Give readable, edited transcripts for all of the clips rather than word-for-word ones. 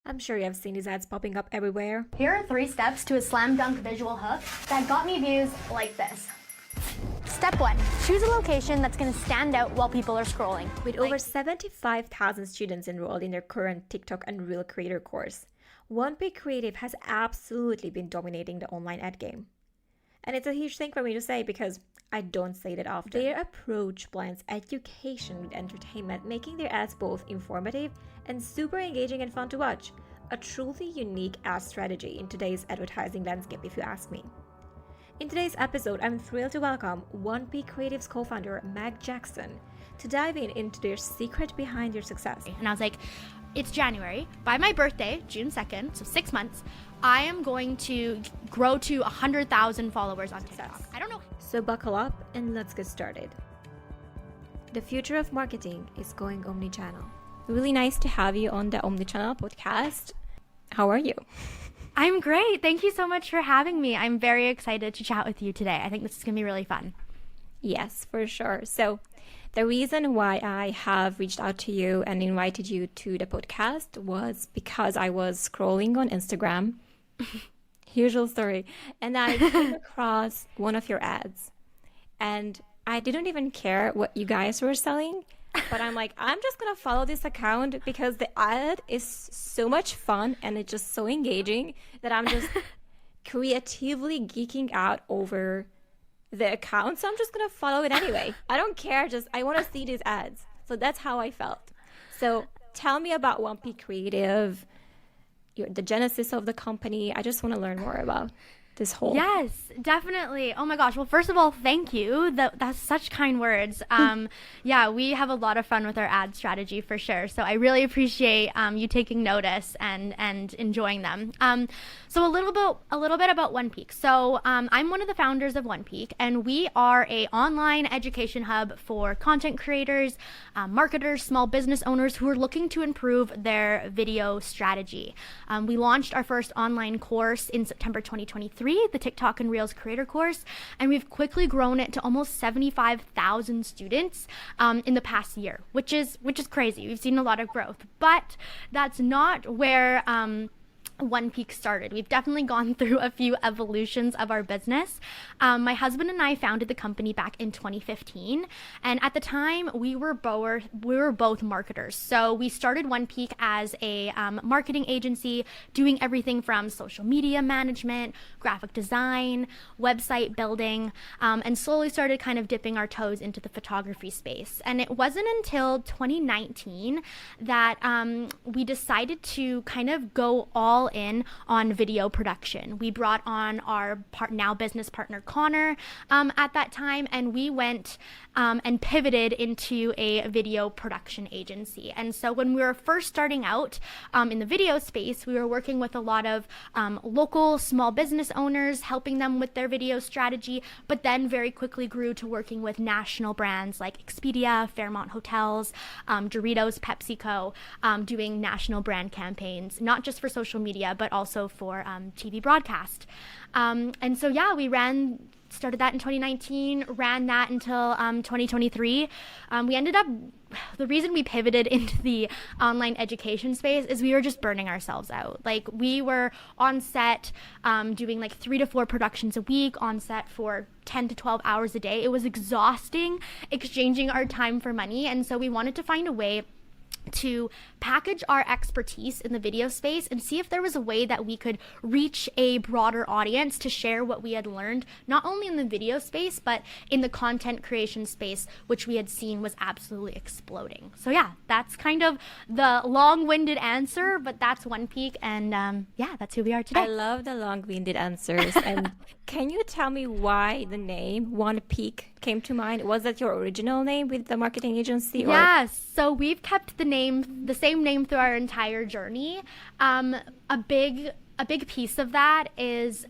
I'm sure you have seen these ads popping up everywhere. Here are 3 steps to a slam dunk visual hook that got me views like this. Step 1, choose a location that's going to stand out while people are scrolling. With over 75,000 students enrolled in their current TikTok and Reel Creator course, 1Peak Creative has absolutely been dominating the online ad game. And it's a huge thing for me to say because I don't say that often. Their approach blends education with entertainment, making their ads both informative and super engaging and fun to watch. A truly unique ad strategy in today's advertising landscape, if you ask me. In today's episode, I'm thrilled to welcome 1Peak Creative's co-founder, Meg Jackson, to dive into their secret behind their success. And I was like, it's January. By my birthday, June 2nd, so 6 months, I am going to grow to 100,000 followers on TikTok. I don't know. So buckle up and let's get started. The future of marketing is going omnichannel. Really nice to have you on the Omnichannel podcast. How are you? I'm great. Thank you so much for having me. I'm very excited to chat with you today. I think this is going to be really fun. Yes, for sure. So the reason why I have reached out to you and invited you to the podcast was because I was scrolling on Instagram. Usual story. And I came across one of your ads. And I didn't even care what you guys were selling. But I'm like, I'm just going to follow this account because the ad is so much fun and it's just so engaging that I'm just creatively geeking out over the account. So I'm just going to follow it anyway. I don't care. Just I want to see these ads. So that's how I felt. So tell me about 1Peak Creative, the genesis of the company. I just want to learn more about this whole. Yes, definitely. Oh my gosh. Well, first of all, thank you. That's such kind words. Yeah, we have a lot of fun with our ad strategy for sure. So I really appreciate you taking notice and enjoying them. So a little bit about 1Peak. So I'm one of the founders of 1Peak, and we are a online education hub for content creators, marketers, small business owners who are looking to improve their video strategy. We launched our first online course in September 2023. The TikTok and Reels Creator course, and we've quickly grown it to almost 75,000 students in the past year, which is crazy. We've seen a lot of growth, but that's not where 1Peak started. We've definitely gone through a few evolutions of our business. My husband and I founded the company back in 2015, and at the time we were both marketers. So we started 1Peak as a marketing agency, doing everything from social media management, graphic design, website building, and slowly started kind of dipping our toes into the photography space. And it wasn't until 2019 that we decided to kind of go all in on video production. We brought on our now business partner Connor at that time, and we went and pivoted into a video production agency. And so when we were first starting out in the video space, we were working with a lot of local small business owners, helping them with their video strategy, but then very quickly grew to working with national brands like Expedia, Fairmont Hotels, Doritos, PepsiCo, doing national brand campaigns, not just for social media, but also for TV broadcast. And so, yeah, started that in 2019, ran that until 2023. We ended up, the reason we pivoted into the online education space is we were just burning ourselves out. Like, we were on set doing like 3 to 4 productions a week, on set for 10 to 12 hours a day. It was exhausting, exchanging our time for money. And so we wanted to find a way to package our expertise in the video space and see if there was a way that we could reach a broader audience to share what we had learned, not only in the video space, but in the content creation space, which we had seen was absolutely exploding. So yeah, that's kind of the long-winded answer, but that's 1Peak, and yeah, that's who we are today. I love the long-winded answers. And can you tell me why the name 1Peak came to mind? Was that your original name with the marketing agency? Or? Yes. So we've kept the same name through our entire journey. A big piece of that is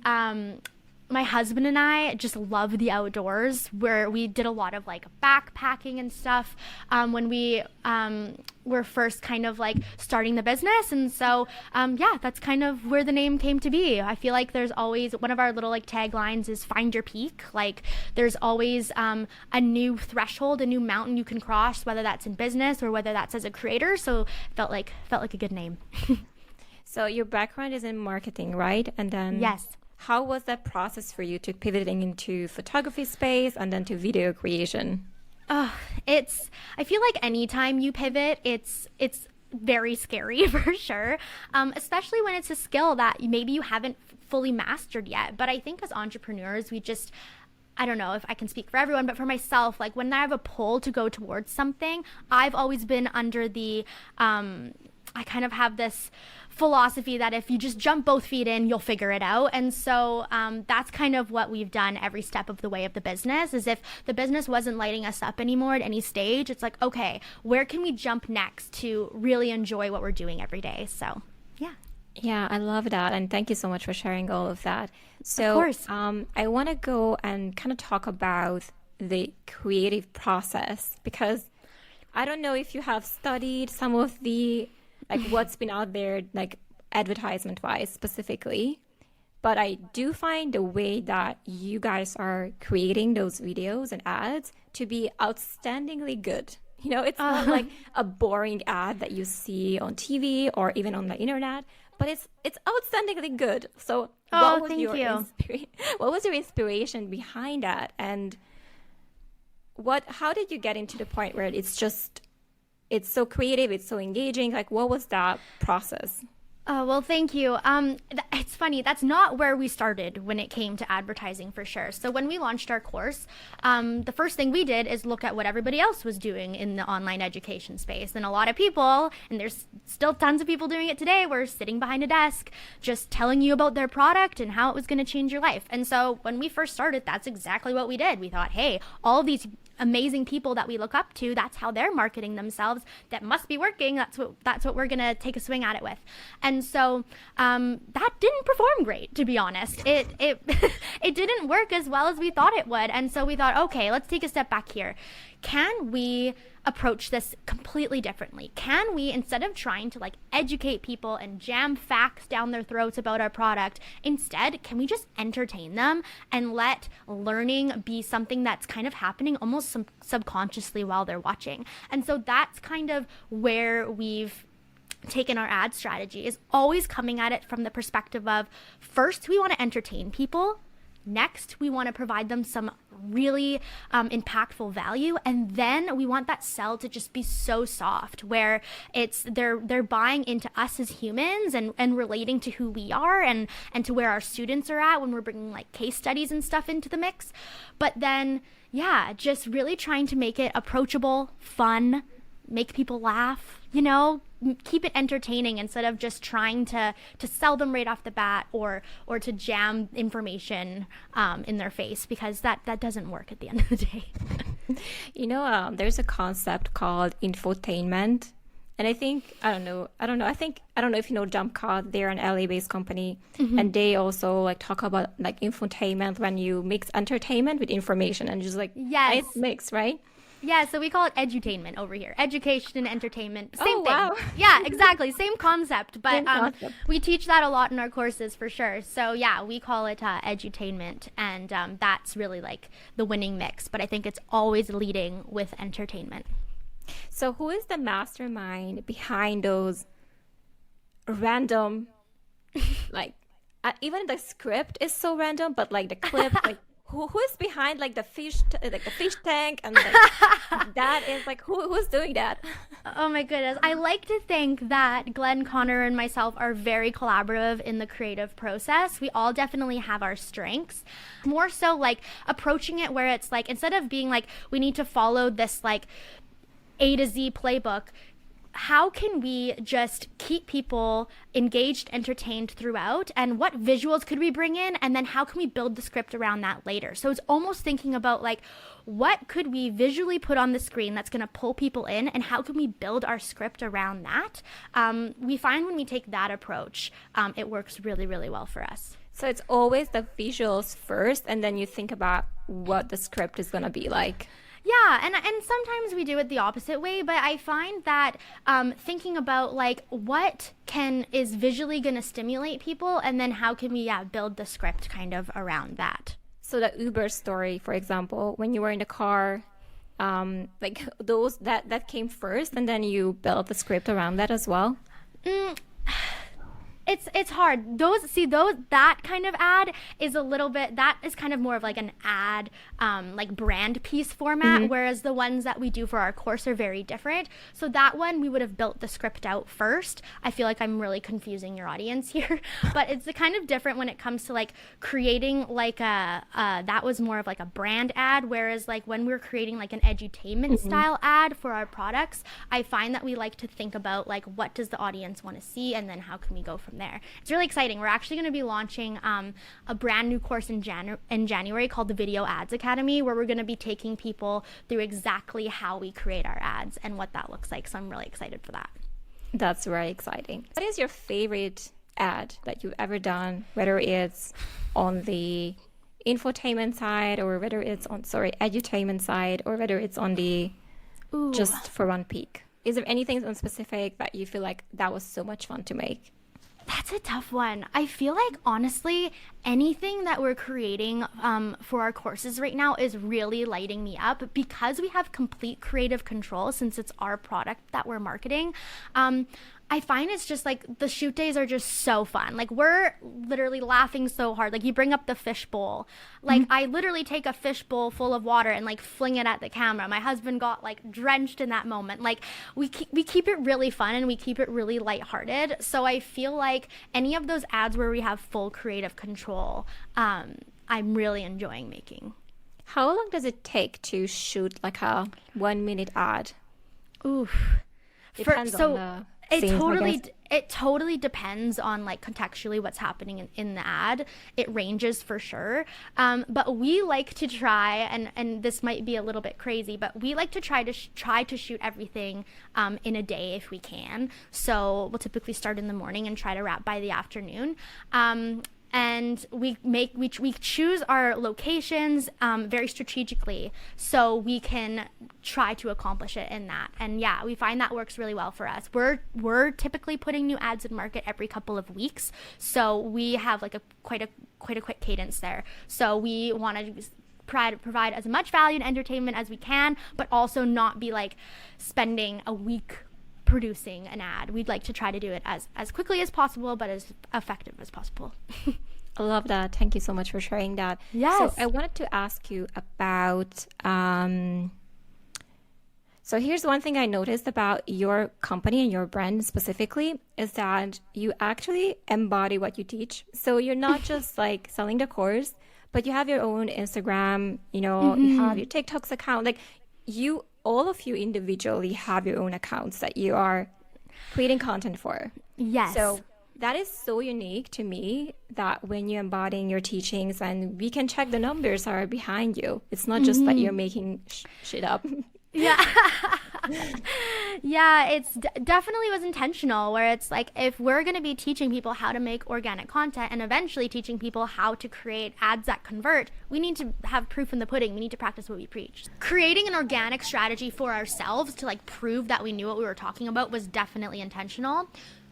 my husband and I just love the outdoors, where we did a lot of like backpacking and stuff when we were first kind of like starting the business. And so, yeah, that's kind of where the name came to be. I feel like there's always, one of our little like taglines is find your peak. Like there's always a new threshold, a new mountain you can cross, whether that's in business or whether that's as a creator. So felt like a good name. So your background is in marketing, right? And then Yes. how was that process for you to pivoting into photography space and then to video creation? Oh, I feel like anytime you pivot, it's very scary for sure. Especially when it's a skill that maybe you haven't fully mastered yet. But I think as entrepreneurs, I don't know if I can speak for everyone, but for myself, like when I have a pull to go towards something, I've always been under I kind of have this philosophy that if you just jump both feet in, you'll figure it out. And so that's kind of what we've done every step of the way of the business. Is if the business wasn't lighting us up anymore at any stage, it's like, okay, where can we jump next to really enjoy what we're doing every day? So, yeah. Yeah, I love that. And thank you so much for sharing all of that. So, Of course. I want to go and kind of talk about the creative process because I don't know if you have studied some of the, like, what's been out there, like, advertisement wise specifically. But I do find the way that you guys are creating those videos and ads to be outstandingly good. You know, it's not like a boring ad that you see on TV or even on the internet, but it's outstandingly good. So Oh, thank you. What was your inspiration behind that? And how did you get into the point where it's so creative, it's so engaging? Like, what was that process? Oh, well, thank you. It's funny. That's not where we started when it came to advertising for sure. So when we launched our course, the first thing we did is look at what everybody else was doing in the online education space. And a lot of people, and there's still tons of people doing it today, were sitting behind a desk just telling you about their product and how it was going to change your life. And so when we first started, that's exactly what we did. We thought, hey, all of these amazing people that we look up to, that's how they're marketing themselves. That must be working. That's what we're gonna take a swing at it with. And so that didn't perform great, to be honest. It it didn't work as well as we thought it would. And so we thought, okay, let's take a step back here. Can we approach this completely differently? Can we, instead of trying to like educate people and jam facts down their throats about our product, instead, can we just entertain them and let learning be something that's kind of happening almost subconsciously while they're watching? And so that's kind of where we've taken our ad strategy, is always coming at it from the perspective of, first, we want to entertain people. Next, we want to provide them some really impactful value, and then we want that sell to just be so soft, where they're buying into us as humans and relating to who we are and to where our students are at when we're bringing like case studies and stuff into the mix. But then, yeah, just really trying to make it approachable, fun, make people laugh, you know, keep it entertaining instead of just trying to sell them right off the bat or to jam information in their face, because that doesn't work at the end of the day. You know, there's a concept called infotainment. And I think, I don't know if you know Jumpcut, they're an LA-based company. Mm-hmm. And they also like talk about like infotainment, when you mix entertainment with information and just like, yes, it's mixed, right? Yeah, so we call it edutainment over here. Education and entertainment. Same thing. Wow. Yeah, exactly. Same concept. But Same concept. We teach that a lot in our courses for sure. So yeah, we call it edutainment. And that's really like the winning mix. But I think it's always leading with entertainment. So who is the mastermind behind those random, like, even the script is so random, but like the clip, like, who is behind like the fish tank and like that is like who's doing that? Oh my goodness. I like to think that Glenn, Connor, and myself are very collaborative in the creative process. We all definitely have our strengths. More so like approaching it where it's like, instead of being like, we need to follow this like A to Z playbook, how can we just keep people engaged, entertained throughout? And what visuals could we bring in? And then how can we build the script around that later? So it's almost thinking about like, what could we visually put on the screen that's going to pull people in? And how can we build our script around that? We find when we take that approach, it works really, really well for us. So it's always the visuals first, and then you think about what the script is going to be like. Yeah, and sometimes we do it the opposite way, but I find that thinking about like what is visually going to stimulate people, and then how can we build the script kind of around that. So the Uber story, for example, when you were in the car, like those that came first, and then you built the script around that as well. It's hard. That kind of ad is a little bit, that is kind of more of like an ad, like brand piece format, whereas the ones that we do for our course are very different. So that one we would have built the script out first. I feel like I'm really confusing your audience here, but it's the kind of different when it comes to like creating like that was more of like a brand ad, whereas like when we're creating like an edutainment style ad for our products, I find that we like to think about like what does the audience want to see, and then how can we go from there. It's really exciting. We're actually going to be launching a brand new course in January called the Video Ads Academy, where we're going to be taking people through exactly how we create our ads and what that looks like. So I'm really excited for that. That's very exciting. What is your favorite ad that you've ever done, whether it's on the infotainment side or whether it's on, edutainment side, or whether it's on the just for one peak? Is there anything in specific that you feel like that was so much fun to make? That's a tough one. I feel like, honestly, anything that we're creating for our courses right now is really lighting me up because we have complete creative control since it's our product that we're marketing. I find it's just like the shoot days are just so fun. Like we're literally laughing so hard. Like you bring up the fish bowl. Like I literally take a fish bowl full of water and like fling it at the camera. My husband got like drenched in that moment. Like we keep it really fun and we keep it really lighthearted. So I feel like any of those ads where we have full creative control, I'm really enjoying making. How long does it take to shoot like a 1 minute ad? Oof. Depends on the It totally depends on like contextually what's happening in the ad. It ranges for sure. But we like to try, and this might be a little bit crazy, but we like to try to shoot everything in a day if we can. So we'll typically start in the morning and try to wrap by the afternoon. And we choose our locations very strategically so we can try to accomplish it in that. And yeah, we find that works really well for us. We're typically putting new ads in market every couple of weeks, so we have like quite a quick cadence there. So we want to provide as much value and entertainment as we can, but also not be like spending a week producing an ad. We'd like to try to do it as quickly as possible, but as effective as possible. I love that. Thank you so much for sharing that. Yes. So I wanted to ask you about, so here's one thing I noticed about your company and your brand specifically is that you actually embody what you teach. So you're not just like selling the course, but you have your own Instagram, you have your TikTok's account, like all of you individually have your own accounts that you are creating content for. Yes. So that is so unique to me that when you're embodying your teachings and we can check the numbers are behind you. It's not just that you're making shit up. Yeah. Yeah, it's definitely was intentional where it's like if we're going to be teaching people how to make organic content and eventually teaching people how to create ads that convert, we need to have proof in the pudding. We need to practice what we preach. Creating an organic strategy for ourselves to like prove that we knew what we were talking about was definitely intentional.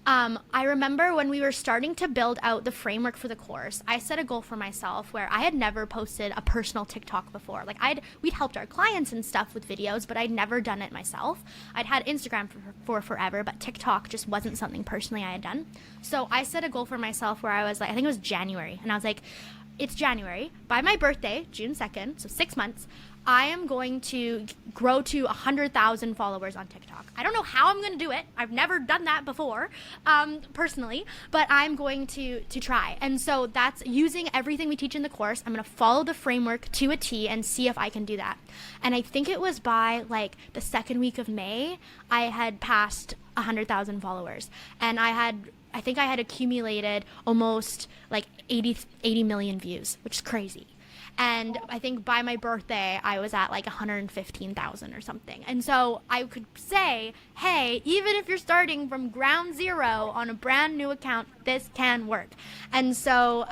I remember when we were starting to build out the framework for the course, I set a goal for myself where I had never posted a personal TikTok before. Like we'd helped our clients and stuff with videos, but I'd never done it myself. I'd had Instagram for forever, but TikTok just wasn't something personally I had done. So I set a goal for myself where I was like, I think it was January, and I was like, it's January. By my birthday, June 2nd, so 6 months, I am going to grow to 100,000 followers on TikTok. I don't know how I'm going to do it. I've never done that before, personally, but I'm going to try. And so that's using everything we teach in the course. I'm going to follow the framework to a T and see if I can do that. And I think it was by like the second week of May, I had passed 100,000 followers. And I think I had accumulated almost like 80 million views, which is crazy. And I think by my birthday, I was at like 115,000 or something. And so I could say, hey, even if you're starting from ground zero on a brand new account, this can work. And so,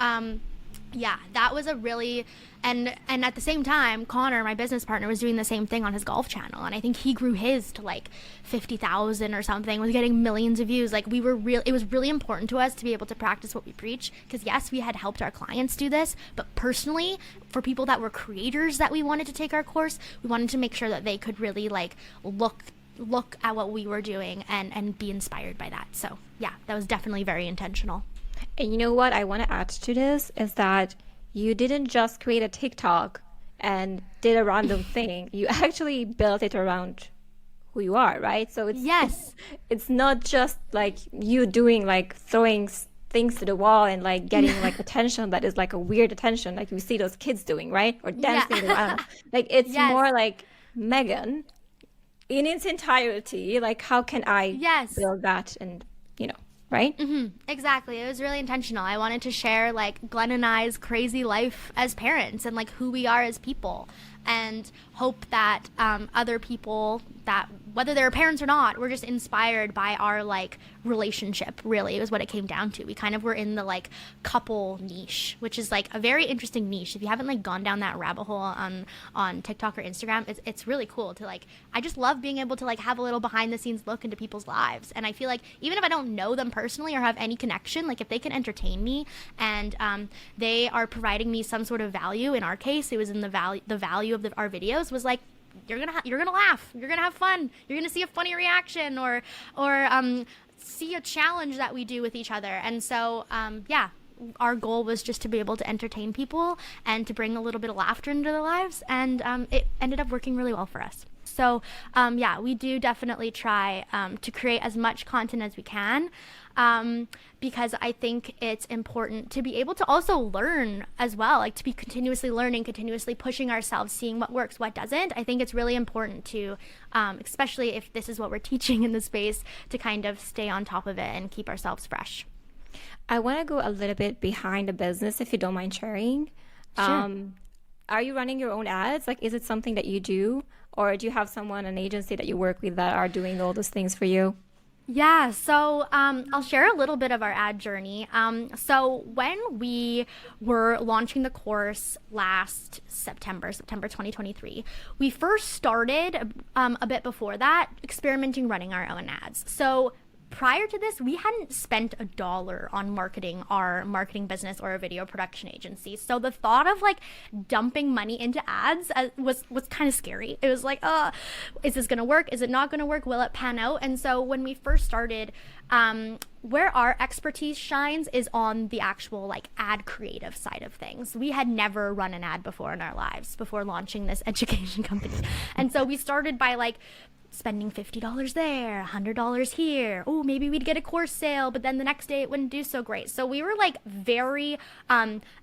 yeah, that was a really, and at the same time, Connor, my business partner, was doing the same thing on his golf channel. And I think he grew his to like 50,000 or something, was getting millions of views. Like it was really important to us to be able to practice what we preach. Because yes, we had helped our clients do this, but personally, for people that were creators that we wanted to take our course, we wanted to make sure that they could really like look at what we were doing and be inspired by that. So yeah, that was definitely very intentional. And you know what I want to add to this is that you didn't just create a TikTok and did a random thing. You actually built it around who you are, right? So Yes. it's not just like you doing like throwing things to the wall and like getting like attention that is like a weird attention like you see those kids doing, right? Or Yeah. dancing around. Like it's Yes. more like Megan in its entirety, like how can I Yes. build that and right? Exactly. It was really intentional. I wanted to share like Glenn and I's crazy life as parents and like who we are as people, and hope that other people that whether they're parents or not were just inspired by our like relationship. Really, is what it came down to. We kind of were in the like couple niche, which is like a very interesting niche. If you haven't like gone down that rabbit hole on TikTok or Instagram, it's really cool to like. I just love being able to like have a little behind the scenes look into people's lives, and I feel like even if I don't know them personally or have any connection, like if they can entertain me and they are providing me some sort of value. In our case, it was in the value of our videos was like you're gonna laugh, you're gonna have fun, you're gonna see a funny reaction or see a challenge that we do with each other. And so yeah, our goal was just to be able to entertain people and to bring a little bit of laughter into their lives, and it ended up working really well for us. So yeah, we do definitely try to create as much content as we can, because I think it's important to be able to also learn as well, like to be continuously learning, continuously pushing ourselves, seeing what works, what doesn't. I think it's really important to, especially if this is what we're teaching in the space, to kind of stay on top of it and keep ourselves fresh. I want to go a little bit behind the business if you don't mind sharing. Sure. Are you running your own ads? Like, is it something that you do? Or do you have someone, an agency that you work with that are doing all those things for you? Yeah, so I'll share a little bit of our ad journey. So when we were launching the course last September 2023, we first started a bit before that experimenting running our own ads. So prior to this, we hadn't spent $1 on marketing our marketing business or a video production agency. So the thought of like dumping money into ads was kind of scary. It was like, is this going to work? Is it not going to work? Will it pan out? And so when we first started, where our expertise shines is on the actual like ad creative side of things. We had never run an ad before in our lives before launching this education company. And so we started by like spending $50 there, $100 here. Oh, maybe we'd get a course sale, but then the next day it wouldn't do so great. So we were like very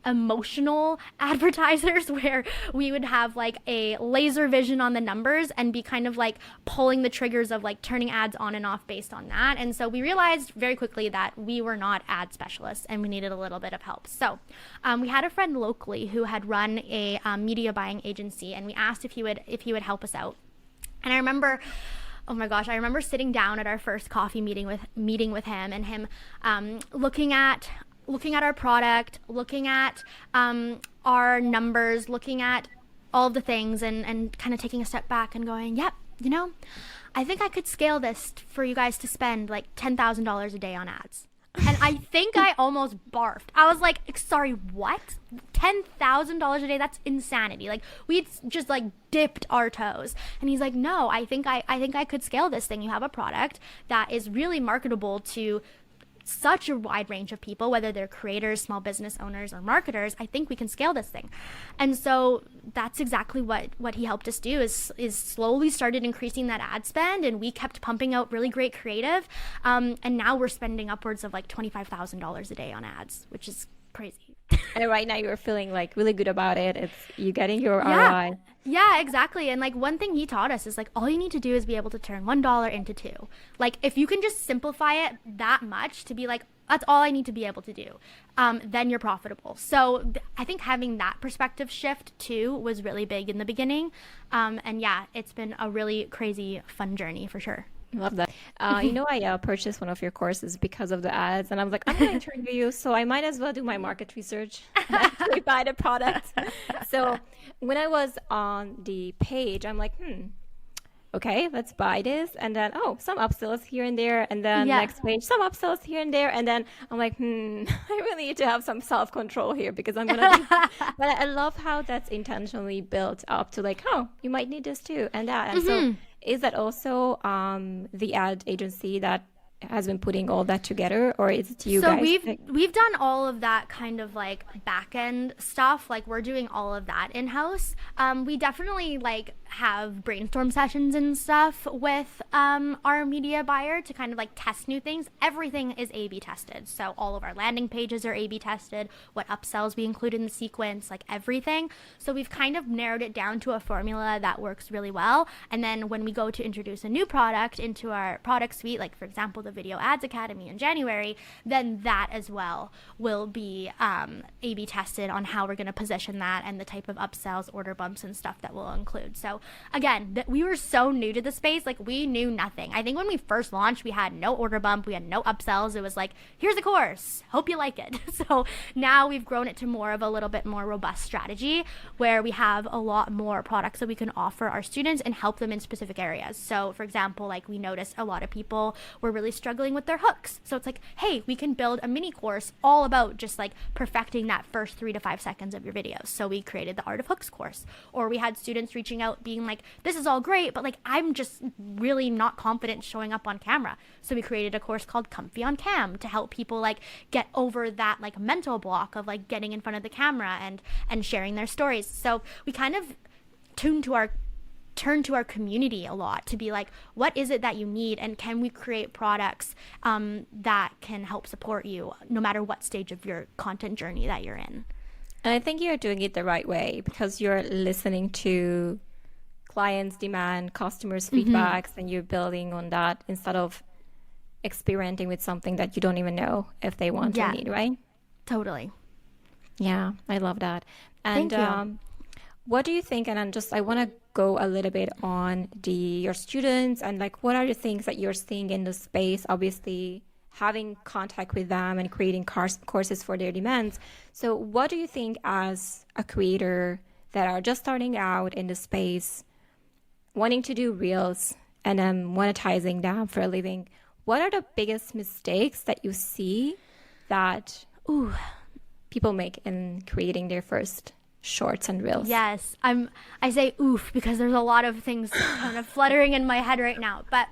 emotional advertisers, where we would have like a laser vision on the numbers and be kind of like pulling the triggers of like turning ads on and off based on that. And so we realized very quickly that we were not ad specialists and we needed a little bit of help. So we had a friend locally who had run a media buying agency, and we asked if he would help us out. And I remember, oh my gosh, I remember sitting down at our first coffee meeting with him, and him looking at our product, looking at our numbers, looking at all of the things, and kind of taking a step back and going, yep, I think I could scale this for you guys to spend like $10,000 a day on ads. And I think I almost barfed. I was like, sorry, what? $10,000 a day? That's insanity. Like, we'd just like dipped our toes. And he's like, no, I think I could scale this thing. You have a product that is really marketable to such a wide range of people, whether they're creators, small business owners, or marketers. I think we can scale this thing. And so that's exactly what he helped us do, is slowly started increasing that ad spend, and we kept pumping out really great creative. And now we're spending upwards of like $25,000 a day on ads, which is crazy. And right now you're feeling like really good about it. It's you getting your Yeah. ROI. Yeah, exactly. And like one thing he taught us is like all you need to do is be able to turn $1 into two. Like if you can just simplify it that much to be like, that's all I need to be able to do, then you're profitable. So I think having that perspective shift too was really big in the beginning. And yeah, it's been a really crazy, fun journey for sure. Love that. I purchased one of your courses because of the ads, and I was like, I'm going to interview you, so I might as well do my market research and actually buy the product. So when I was on the page, I'm like, okay, let's buy this. And then, some upsells here and there. And then next page, some upsells here and there. And then I'm like, I really need to have some self-control here because I'm going to do. But I love how that's intentionally built up to like, you might need this too and that. And so is that also the ad agency that has been putting all that together, or is it you So guys? we've done all of that kind of like back end stuff. Like we're doing all of that in house. We definitely like have brainstorm sessions and stuff with our media buyer to kind of like test new things. Everything is A/B tested. So all of our landing pages are A/B tested. What upsells we include in the sequence, like everything. So we've kind of narrowed it down to a formula that works really well. And then when we go to introduce a new product into our product suite, like for example the Video Ads Academy in January, then that as well will be A/B tested on how we're going to position that and the type of upsells, order bumps, and stuff that we'll include. So again, we were so new to the space, like we knew nothing. I think when we first launched, we had no order bump, we had no upsells. It was like, here's a course, hope you like it. So now we've grown it to more of a little bit more robust strategy where we have a lot more products that we can offer our students and help them in specific areas. So for example, like we noticed a lot of people were really struggling with their hooks. So it's like, hey, we can build a mini course all about just like perfecting that first 3 to 5 seconds of your videos. So we created the Art of Hooks course. Or we had students reaching out being like, this is all great, but like I'm just really not confident showing up on camera. So we created a course called Comfy on Cam to help people like get over that like mental block of like getting in front of the camera and sharing their stories. So we kind of turn to our community a lot to be like, what is it that you need, and can we create products that can help support you no matter what stage of your content journey that you're in. And I think you're doing it the right way because you're listening to clients' demand, customers' feedbacks, and you're building on that instead of experimenting with something that you don't even know if they want or need, right? Totally. Yeah, I love that. And Thank you. what do you think? And I want to go a little bit on your students and like what are the things that you're seeing in the space? Obviously, having contact with them and creating courses for their demands. So what do you think as a creator that are just starting out in the space, wanting to do reels and monetizing them for a living? What are the biggest mistakes that you see that people make in creating their first shorts and reels? Yes, I say oof because there's a lot of things kind of fluttering in my head right now. But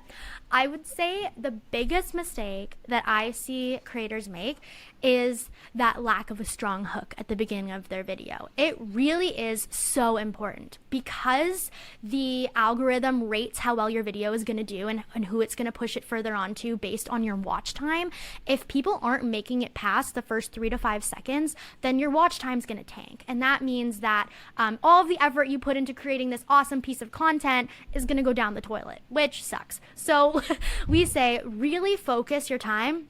I would say the biggest mistake that I see creators make is that lack of a strong hook at the beginning of their video. It really is so important because the algorithm rates how well your video is going to do and who it's going to push it further on to based on your watch time. If people aren't making it past the first 3 to 5 seconds, then your watch time is going to tank. And that means that all of the effort you put into creating this awesome piece of content is going to go down the toilet, which sucks. So we say really focus your time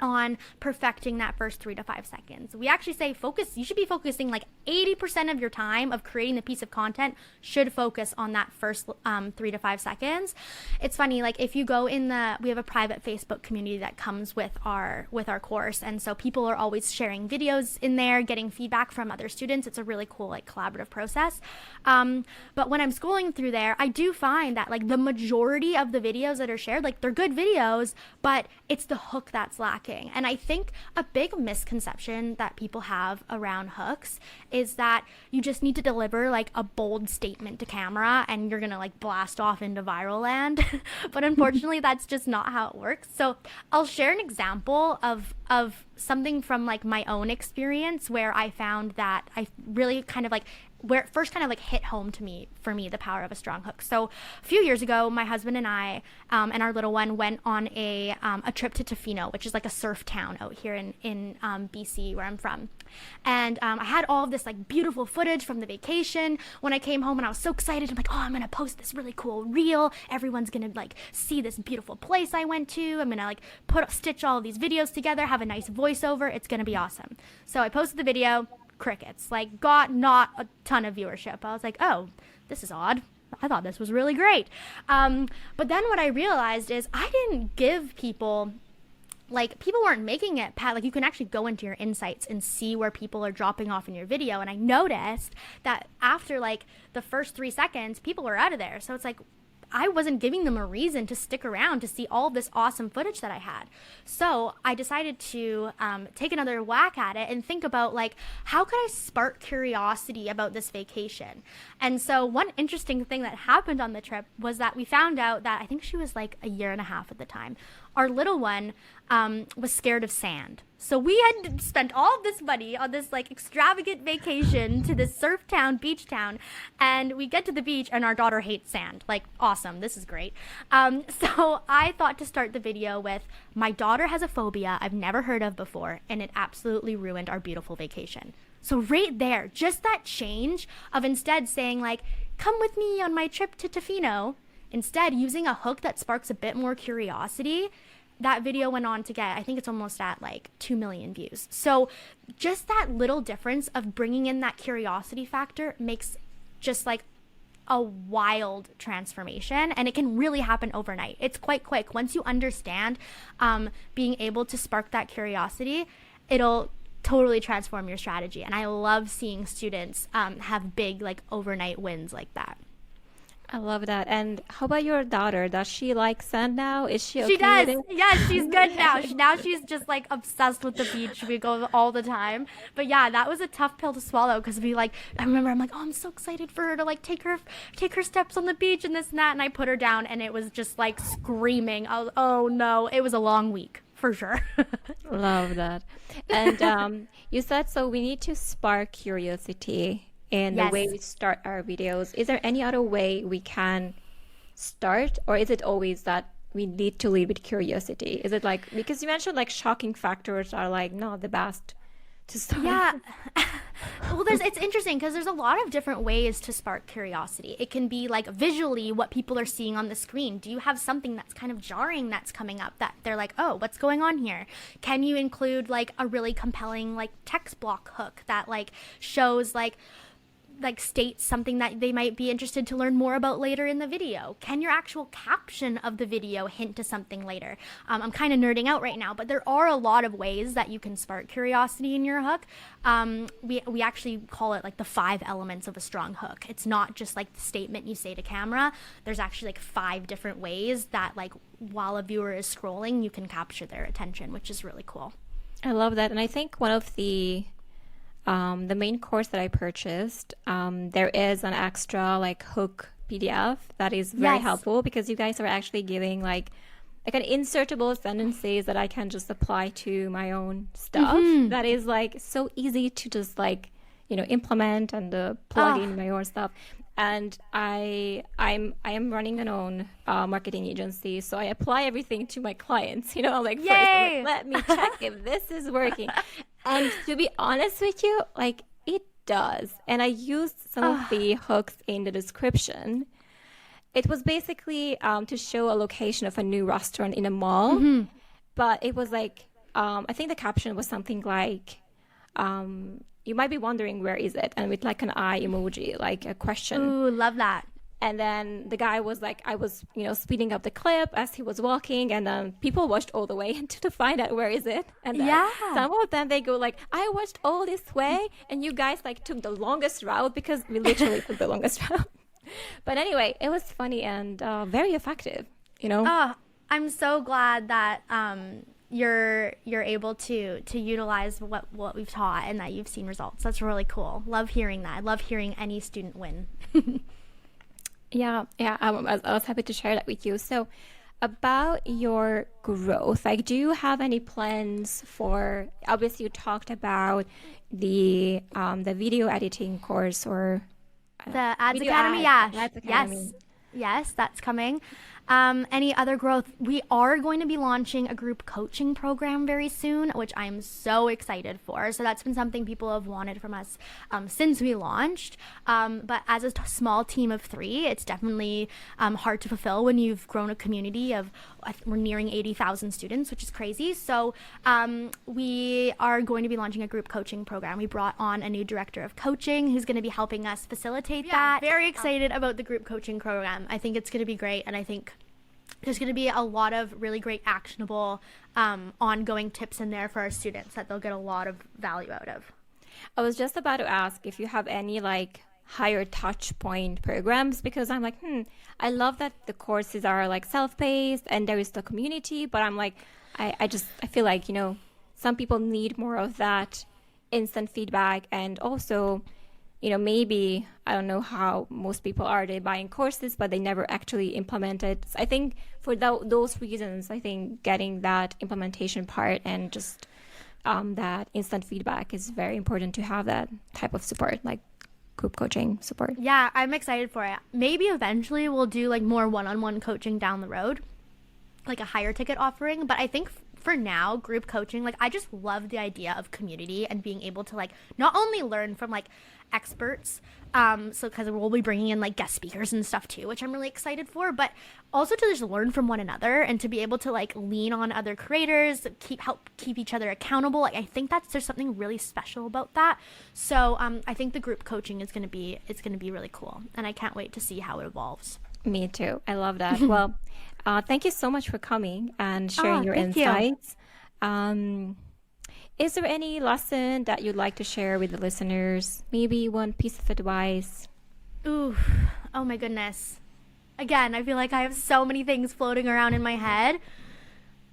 on perfecting that first 3 to 5 seconds. We actually say you should be focusing like 80% of your time of creating the piece of content should focus on that first 3 to 5 seconds. It's funny, like if you go we have a private Facebook community that comes with our course, and so people are always sharing videos in there, getting feedback from other students. It's a really cool like collaborative process. But when I'm scrolling through there, I do find that like the majority of the videos that are shared, like they're good videos, but it's the hook that's lacking. And I think a big misconception that people have around hooks is that you just need to deliver like a bold statement to camera and you're gonna like blast off into viral land. But unfortunately, that's just not how it works. So I'll share an example of something from like my own experience where I found that I really kind of like where it first kind of like hit home for me, the power of a strong hook. So a few years ago, my husband and I and our little one went on a trip to Tofino, which is like a surf town out here in BC where I'm from. And I had all of this like beautiful footage from the vacation when I came home, and I was so excited. I'm like, oh, I'm going to post this really cool reel. Everyone's going to like see this beautiful place I went to. I'm going to like stitch all of these videos together, have a nice voiceover. It's going to be awesome. So I posted the video. Crickets, like got not a ton of viewership. I was like, oh, this is odd. I thought this was really great. But then what I realized is I didn't give people, like people weren't making it, like you can actually go into your insights and see where people are dropping off in your video. And I noticed that after like the first 3 seconds, people were out of there. So it's like, I wasn't giving them a reason to stick around to see all this awesome footage that I had. So I decided to take another whack at it and think about like, how could I spark curiosity about this vacation? And so one interesting thing that happened on the trip was that we found out that I think she was like a year and a half at the time. our little one was scared of sand. So we had spent all of this money on this like extravagant vacation to this surf town, beach town, and we get to the beach and our daughter hates sand. Like, awesome, this is great. So I thought to start the video with, my daughter has a phobia I've never heard of before, and it absolutely ruined our beautiful vacation. So right there, just that change of instead saying like, come with me on my trip to Tofino, instead using a hook that sparks a bit more curiosity. That video went on to get, I think it's almost at like 2 million views. So just that little difference of bringing in that curiosity factor makes just like a wild transformation, and it can really happen overnight. It's quite quick. Once you understand being able to spark that curiosity, it'll totally transform your strategy. And I love seeing students have big like overnight wins like that. I love that. And how about your daughter? Does she like sand now? Is she okay She does. with it? Yeah, she's good now. Now she's just like obsessed with the beach. We go all the time. But yeah, that was a tough pill to swallow because I remember I'm like, oh, I'm so excited for her to like take her steps on the beach and this and that. And I put her down and it was just like screaming. I was, oh no, it was a long week for sure. Love that. And you said so we need to spark curiosity in the way Yes. we start our videos. Is there any other way we can start, or is it always that we need to lead with curiosity? Is it like, because you mentioned like shocking factors are like not the best to start? Yeah. Well, it's interesting because there's a lot of different ways to spark curiosity. It can be like visually what people are seeing on the screen. Do you have something that's kind of jarring that's coming up that they're like, oh, what's going on here? Can you include like a really compelling like text block hook that like shows like states something that they might be interested to learn more about later in the video? Can your actual caption of the video hint to something later? I'm kind of nerding out right now, but there are a lot of ways that you can spark curiosity in your hook. We actually call it like the 5 elements of a strong hook. It's not just like the statement you say to camera. There's actually like 5 different ways that like while a viewer is scrolling, you can capture their attention, which is really cool. I love that. And I think one of the main course that I purchased, there is an extra like hook PDF that is very Yes. helpful because you guys are actually giving like an insertable sentences that I can just apply to my own stuff. That is like so easy to just like, implement and plug in my own stuff. And I am running an own marketing agency, so I apply everything to my clients. I'm like, first, I'm Yay! like, let me check if this is working. And to be honest with you, like it does. And I used some of the hooks in the description. It was basically to show a location of a new restaurant in a mall, but it was like I think the caption was something like. You might be wondering where is it, and with like an eye emoji, like a question. Ooh, love that. And then the guy was like, I was, speeding up the clip as he was walking, and then people watched all the way to find out where is it. And then Yeah. some of them they go like, I watched all this way, and you guys like took the longest route because we literally took the longest route. But anyway, it was funny and very effective. Oh, I'm so glad that you're able to utilize what we've taught and that you've seen results. That's really cool. Love hearing that. I love hearing any student win. Yeah, I was happy to share that with you. So, about your growth, like, do you have any plans for? Obviously, you talked about the video editing course or The Ads video Academy, Ads yeah. Academy. Yes, that's coming. Any other growth? We are going to be launching a group coaching program very soon, which I'm so excited for. So that's been something people have wanted from us since we launched. But as a small team of 3, it's definitely hard to fulfill when you've grown a community of, we're nearing 80,000 students, which is crazy. So we are going to be launching a group coaching program. We brought on a new director of coaching who's going to be helping us facilitate that. Very excited about the group coaching program. I think it's going to be great, and I think there's going to be a lot of really great actionable ongoing tips in there for our students that they'll get a lot of value out of. I was just about to ask if you have any like higher touch point programs because I'm like, I love that the courses are like self-paced and there is the community, but I'm like, I feel like, some people need more of that instant feedback, and also maybe I don't know how most people are. They buying courses, but they never actually implement it. So I think for those reasons, I think getting that implementation part and just that instant feedback is very important to have that type of support, like group coaching support. Yeah, I'm excited for it. Maybe eventually we'll do like more one-on-one coaching down the road, like a higher ticket offering. But I think for now, group coaching, like I just love the idea of community and being able to like not only learn from like experts, so because we'll be bringing in like guest speakers and stuff too, which I'm really excited for, but also to just learn from one another and to be able to like lean on other creators, help keep each other accountable. Like I think there's something really special about that. So I think the group coaching is gonna be really cool, and I can't wait to see how it evolves. Me too. I love that. Well, thank you so much for coming and sharing your thank you. insights. Is there any lesson that you'd like to share with the listeners? Maybe one piece of advice? Ooh, oh my goodness. Again, I feel like I have so many things floating around in my head.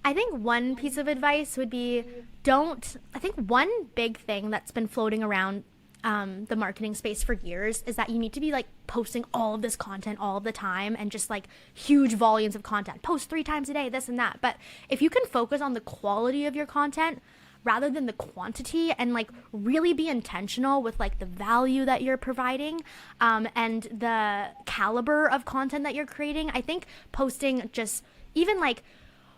I think one piece of advice would be I think one big thing that's been floating around the marketing space for years is that you need to be like posting all of this content all of the time and just like huge volumes of content. Post 3 times a day, this and that. But if you can focus on the quality of your content rather than the quantity, and like really be intentional with like the value that you're providing and the caliber of content that you're creating, I think posting just even like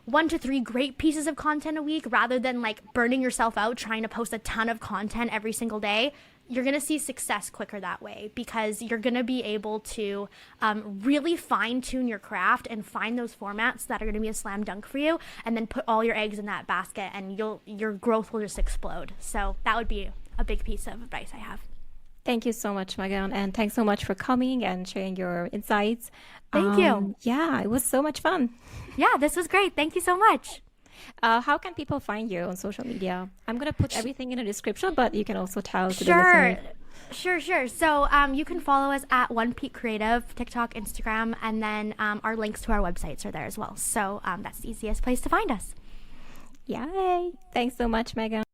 1 to 3 great pieces of content a week rather than like burning yourself out trying to post a ton of content every single day, you're going to see success quicker that way, because you're going to be able to really fine tune your craft and find those formats that are going to be a slam dunk for you, and then put all your eggs in that basket and your growth will just explode. So that would be a big piece of advice I have. Thank you so much, Megan, and thanks so much for coming and sharing your insights. Thank you. Yeah, it was so much fun. Yeah, this was great. Thank you so much. How can people find you on social media? I'm going to put everything in the description, but you can also tell to the listeners. Sure. So you can follow us at One Peak Creative, TikTok, Instagram, and then our links to our websites are there as well. So that's the easiest place to find us. Yay. Thanks so much, Megan.